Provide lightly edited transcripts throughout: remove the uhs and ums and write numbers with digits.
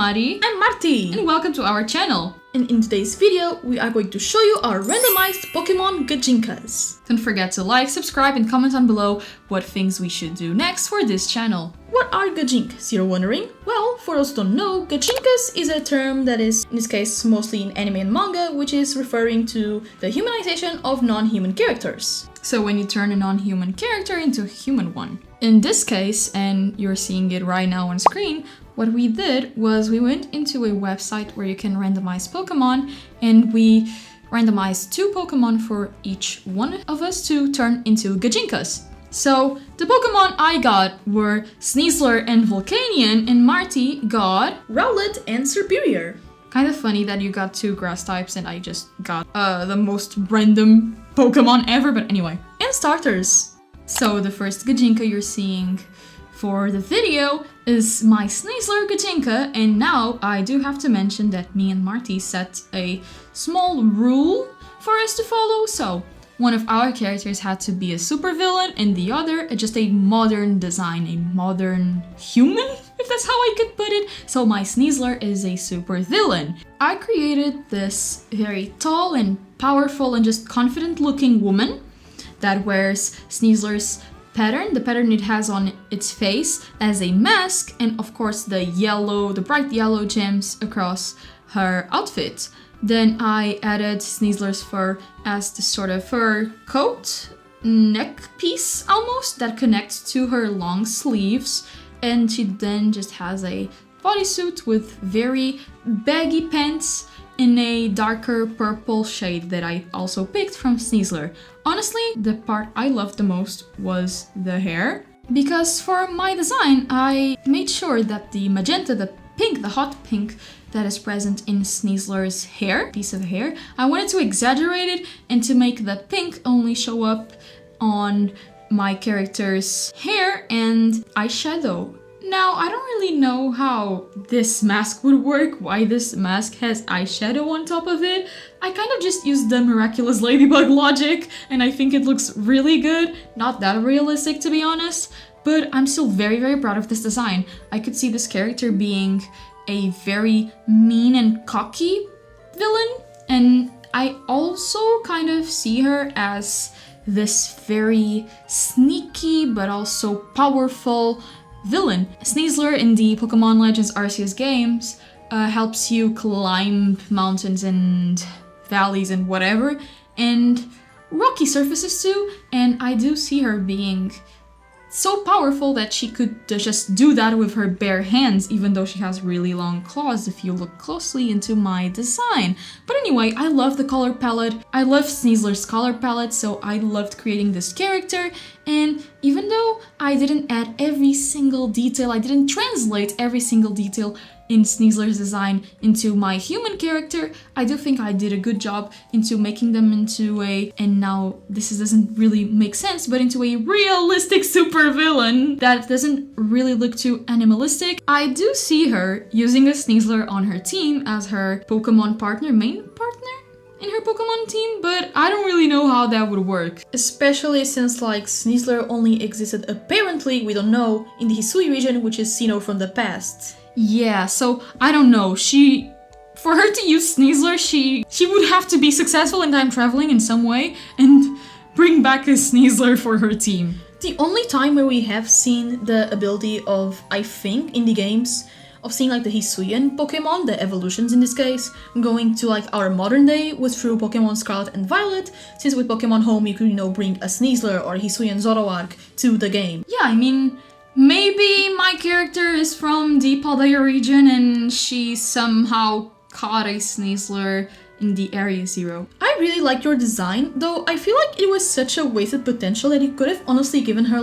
Mari. I'm Marti. And welcome to our channel. And in today's video, we are going to show you our randomized Pokemon Gijinkas. Don't forget to like, subscribe, and comment down below what things we should do next for this channel. What are Gijinkas, you're wondering? Well, for those who don't know, Gijinkas is a term that is, in this case, mostly in anime and manga, which is referring to the humanization of non-human characters. So when you turn a non-human character into a human one. In this case, and you're seeing it right now on screen, what we did was we went into a website where you can randomize Pokemon, and we randomized 2 Pokemon for each one of us to turn into Gijinkas. So the Pokemon I got were Sneasler and Volcanion, and Marti got Rowlet and Serperior. Kind of funny that you got 2 grass types and I just got the most random Pokemon ever, but anyway. And starters. So the first Gijinka you're seeing for the video is my Sneasler Gijinka, and now I do have to mention that me and Marti set a small rule for us to follow. So one of our characters had to be a supervillain and the other just a modern design, a modern human, if that's how I could put it. So my Sneasler is a supervillain. I created this very tall and powerful and just confident looking woman that wears Sneasler's pattern, the pattern it has on its face, as a mask, and of course the bright yellow gems across her outfit. Then I added Sneasler's fur as the sort of fur coat, neck piece almost, that connects to her long sleeves, and she then just has a bodysuit with very baggy pants in a darker purple shade that I also picked from Sneasler. Honestly, the part I loved the most was the hair, because for my design I made sure that the magenta, the pink, the hot pink that is present in Sneasler's piece of hair, I wanted to exaggerate it and to make the pink only show up on my character's hair and eyeshadow. Now, I don't really know how this mask would work, why this mask has eyeshadow on top of it. I kind of just used the Miraculous Ladybug logic, and I think it looks really good. Not that realistic, to be honest, but I'm still very, very proud of this design. I could see this character being a very mean and cocky villain, and I also kind of see her as this very sneaky but also powerful villain. Sneasler in the Pokemon Legends Arceus games helps you climb mountains and valleys and whatever, and rocky surfaces too, and I do see her being so powerful that she could just do that with her bare hands, even though she has really long claws if you look closely into my design. But anyway, I love the color palette. I love Sneasler's color palette, so I loved creating this character. And even though I didn't add every single detail, I didn't translate every single detail in Sneasler's design into my human character, I do think I did a good job into making them into and now this doesn't really make sense, but into a realistic supervillain that doesn't really look too animalistic. I do see her using a Sneasler on her team as her Pokemon partner, main partner in her Pokemon team, but I don't really know how that would work. Especially since Sneasler only existed, apparently, we don't know, in the Hisui region, which is Sinnoh from the past. Yeah, so I don't know. For her to use Sneasler, she would have to be successful in time traveling in some way and bring back a Sneasler for her team. The only time where we have seen the ability of, I think, in the games, of seeing the Hisuian Pokemon, the evolutions in this case, going to our modern day was through Pokemon Scarlet and Violet, since with Pokemon Home you could, bring a Sneasler or a Hisuian Zoroark to the game. Yeah, I mean, maybe my character is from the Paldea region and she somehow caught a Sneasler in the Area Zero. I really like your design, though I feel like it was such a wasted potential that you could have honestly given her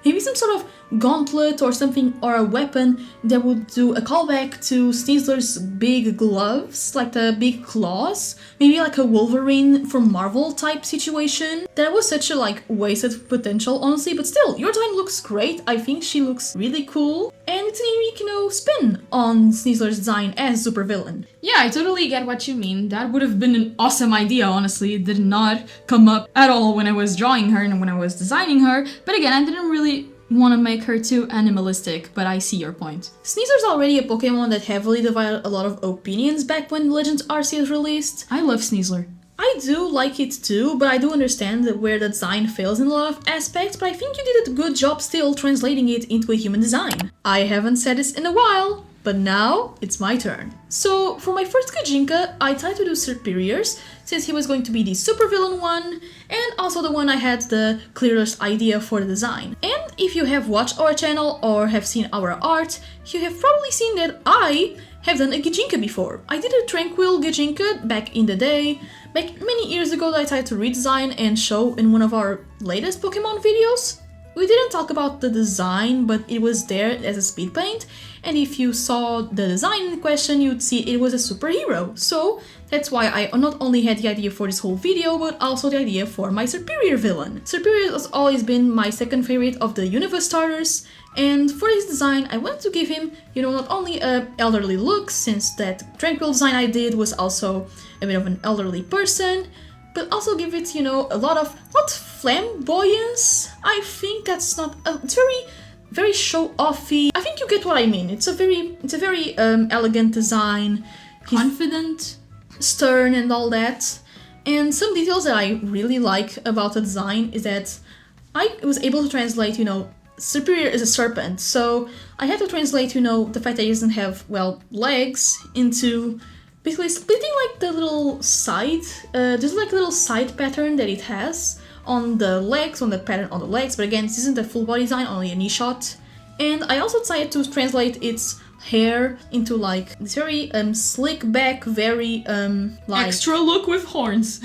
maybe some sort of gauntlet or something, or a weapon that would do a callback to Sneasler's big gloves, the big claws. Maybe a Wolverine from Marvel type situation. That was such a wasted potential, honestly, but still, your design looks great. I think she looks really cool, and it's a unique, spin on Sneasler's design as supervillain. Yeah, I totally get what you mean. That would have been an awesome idea, honestly. It did not come up at all when I was drawing her and when I was designing her, but again, I didn't really want to make her too animalistic, but I see your point. Sneaser's already a Pokemon that heavily divided a lot of opinions back when Legends Arceus released. I love Sneasler. I do like it too, but I do understand where the design fails in a lot of aspects, but I think you did a good job still translating it into a human design. I haven't said this in a while, but now it's my turn. So for my first Gijinka, I tried to do Superiors, since he was going to be the supervillain one, and also the one I had the clearest idea for the design. And if you have watched our channel or have seen our art, you have probably seen that I have done a Gijinka before. I did a Tranquil Gijinka back in the day, back many years ago that I tried to redesign and show in one of our latest Pokemon videos. We didn't talk about the design, but it was there as a speed paint, and if you saw the design in question, you'd see it was a superhero. So that's why I not only had the idea for this whole video, but also the idea for my Superior villain. Superior has always been my second favorite of the universe starters, and for this design I wanted to give him, you know, not only a elderly look, since that Tranquil design I did was also a bit of an elderly person, but also give it, you know, a lot of, not flamboyance, I think that's not, it's very show-offy. I think you get what I mean. It's a very elegant design. Confident. Stern and all that. And some details that I really like about the design is that I was able to translate, you know, Superior is a serpent, so I had to translate, you know, the fact that he doesn't have, well, legs into basically splitting like the little side, there's like a little side pattern that it has on the legs, on the pattern on the legs, but again, this isn't a full body design, only a knee shot. And I also decided to translate its hair into like this very slick back, very like extra look with horns.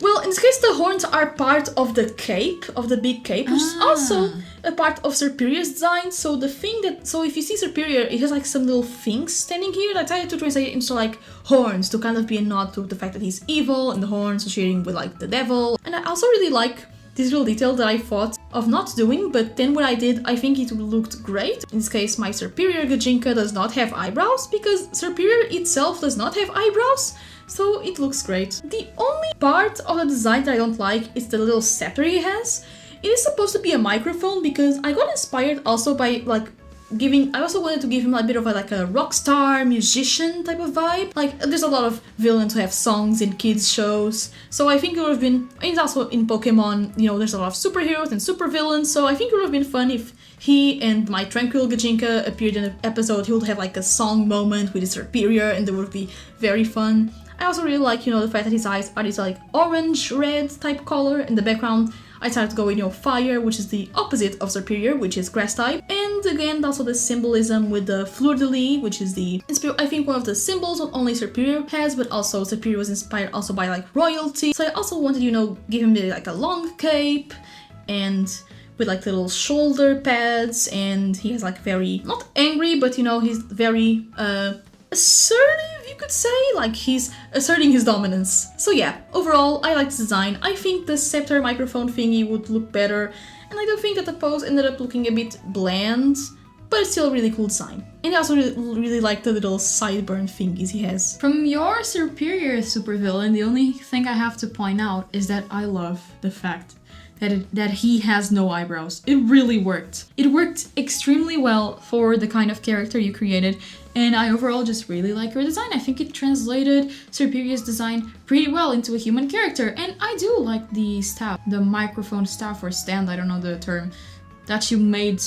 Well, in this case the horns are part of the cape, of the big cape, which is also a part of Superior's design. So the thing that, so if you see Superior, it has like some little things standing here. I tried to translate it into like horns to kind of be a nod to the fact that he's evil, and the horns associating with like the devil. And I also really like this little detail that I thought of not doing, but then when I did, I think it looked great. In this case, my Superior Gijinka does not have eyebrows, because Superior itself does not have eyebrows, so it looks great. The only part of the design that I don't like is the little scepter he has. It is supposed to be a microphone, because I got inspired also by like I also wanted to give him a bit of like a rock star musician type of vibe. Like, there's a lot of villains who have songs in kids shows, so I think it would have been, and also in Pokemon, you know, there's a lot of superheroes and super villains, so I think it would have been fun if he and my Tranquil Gijinka appeared in an episode. He would have like a song moment with his Superior, and it would be very fun. I also really like, you know, the fact that his eyes are this like orange-red type color. In the background, I decided to go with, you know, fire, which is the opposite of Superior, which is grass type. And again, also the symbolism with the fleur-de-lis, which is the, I think, one of the symbols not only Superior has, but also Superior was inspired also by like royalty. So I also wanted, you know, give him like a long cape and with like little shoulder pads, and he has like very, not angry, but you know, he's very assertive, you could say, like he's asserting his dominance. So yeah, overall, I like this design. I think the scepter microphone thingy would look better, and I do think that the pose ended up looking a bit bland, but it's still a really cool design. And I also really like the little sideburn thingies he has. From your Superior supervillain, the only thing I have to point out is that I love the fact that he has no eyebrows. It really worked. It worked extremely well for the kind of character you created, and I overall just really like your design. I think it translated Superior's design pretty well into a human character, and I do like the staff, the microphone staff or stand, I don't know the term, that you made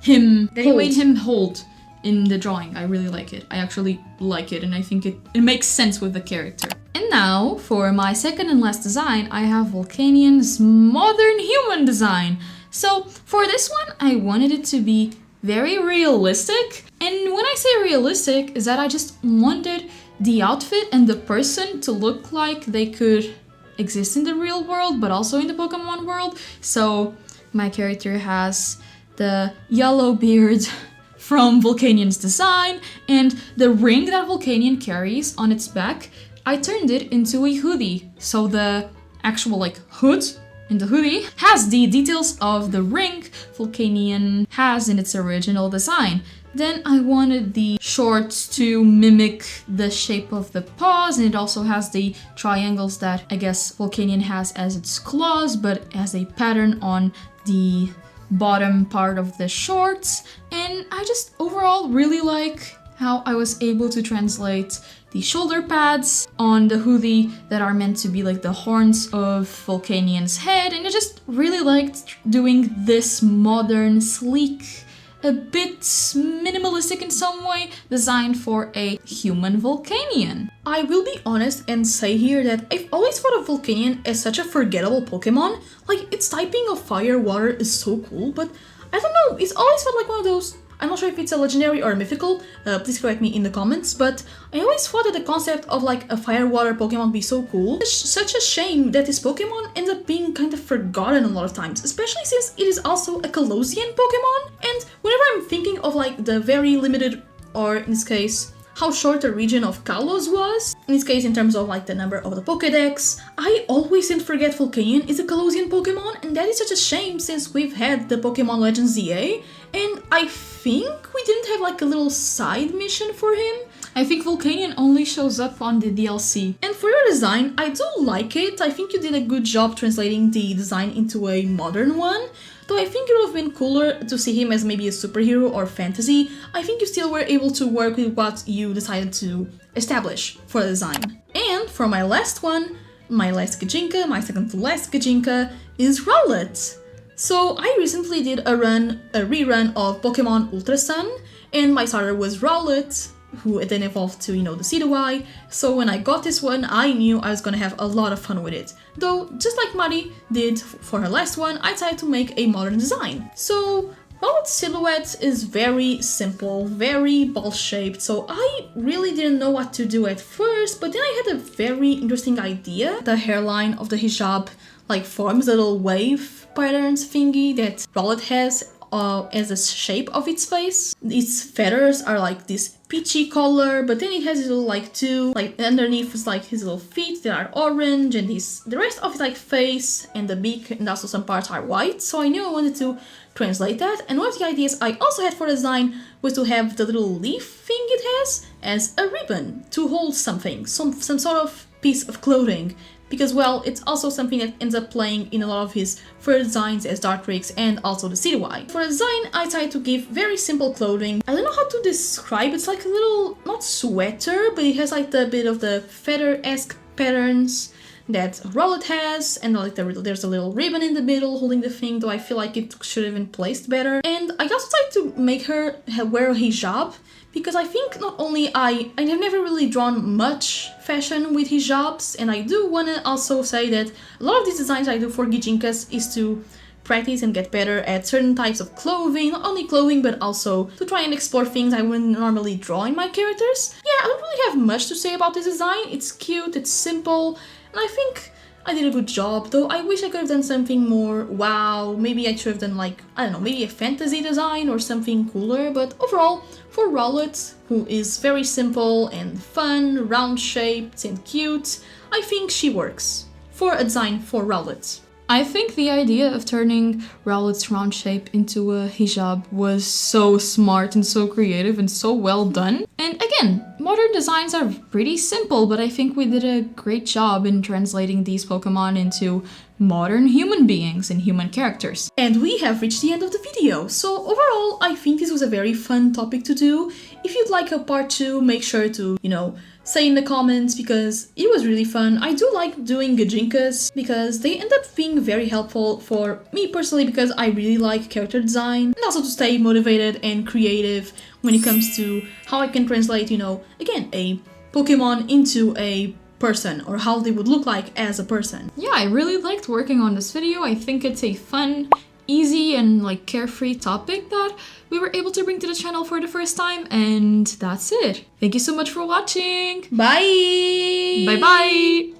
him hold in the drawing. I really like it. I actually like it, and I think it makes sense with the character. And now, for my second and last design, I have Volcanian's modern human design. So, for this one, I wanted it to be very realistic. And when I say realistic, is that I just wanted the outfit and the person to look like they could exist in the real world, but also in the Pokemon world. So, my character has the yellow beard from Volcanian's design, and the ring that Volcanian carries on its back, I turned it into a hoodie. So the actual like hood in the hoodie has the details of the ring Volcanian has in its original design. Then I wanted the shorts to mimic the shape of the paws, and it also has the triangles that I guess Volcanian has as its claws, but as a pattern on the bottom part of the shorts, and I just overall really like how I was able to translate the shoulder pads on the hoodie that are meant to be like the horns of Volcanian's head, and I just really liked doing this modern, sleek, a bit minimalistic in some way, designed for a human Volcanian. I will be honest and say here that I've always thought of Volcanion as such a forgettable Pokemon. Like, its typing of fire, water is so cool, but I don't know, it's always felt like one of those, I'm not sure if it's a legendary or a mythical, please correct me in the comments, but I always thought that the concept of like a fire water Pokemon would be so cool. It's such a shame that this Pokemon ends up being kind of forgotten a lot of times, especially since it is also a Colossian Pokemon, and whenever I'm thinking of like the very limited, or in this case, how short the region of Kalos was, in this case in terms of like the number of the Pokédex, I always tend to forget Volcanion is a Colossian Pokemon, and that is such a shame since we've had the Pokemon Legends ZA, and I think we didn't have like a little side mission for him. I think Volcanion only shows up on the DLC. And for your design, I do like it. I think you did a good job translating the design into a modern one. Though I think it would have been cooler to see him as maybe a superhero or fantasy, I think you still were able to work with what you decided to establish for the design. And for my last one, my last Gijinka, my second to last Gijinka, is Rowlet. So I recently did a rerun of Pokemon Ultra Sun, and my starter was Rowlet, who then evolved to, the Decidueye. So when I got this one, I knew I was gonna have a lot of fun with it. Though, just like Mari did for her last one, I decided to make a modern design. So Rowlet's silhouette is very simple, very ball-shaped, so I really didn't know what to do at first, but then I had a very interesting idea. The hairline of the hijab forms a little wave patterns thingy that Rowlet has as the shape of its face. Its feathers are like this peachy color, but then it has his little underneath is like his little feet that are orange, and the rest of his face and the beak and also some parts are white. So I knew I wanted to translate that, and one of the ideas I also had for design was to have the little leaf thing it has as a ribbon to hold something, some sort of piece of clothing. Because, well, it's also something that ends up playing in a lot of his fur designs as Dartrix and also the Decidueye. For the design, I tried to give very simple clothing. I don't know how to describe, it's like a little, not sweater, but it has like the bit of the feather-esque patterns that Rowlet has, and there's a little ribbon in the middle holding the thing, though I feel like it should have been placed better. And I also tried to make her wear a hijab, because I think not only I have never really drawn much fashion with hijabs, and I do want to also say that a lot of these designs I do for Gijinkas is to practice and get better at certain types of clothing, not only clothing but also to try and explore things I wouldn't normally draw in my characters. Yeah, I don't really have much to say about this design. It's cute, it's simple, and I think I did a good job, though I wish I could have done something more wow. Maybe I should have done I don't know, maybe a fantasy design or something cooler, but overall, for Rowlet, who is very simple and fun, round-shaped and cute, I think she works for a design for Rowlet. I think the idea of turning Rowlet's round shape into a hijab was so smart and so creative and so well done. And again, modern designs are pretty simple, but I think we did a great job in translating these Pokemon into modern human beings and human characters. And we have reached the end of the video, so overall I think this was a very fun topic to do. If you'd like a part 2, make sure to, say in the comments, because it was really fun. I do like doing Gijinkas because they end up being very helpful for me personally, because I really like character design, and also to stay motivated and creative when it comes to how I can translate, again, a Pokemon into a person, or how they would look like as a person. Yeah, I really liked working on this video. I think it's a fun, easy, and carefree topic that we were able to bring to the channel for the first time, and that's it. Thank you so much for watching. Bye! Bye bye!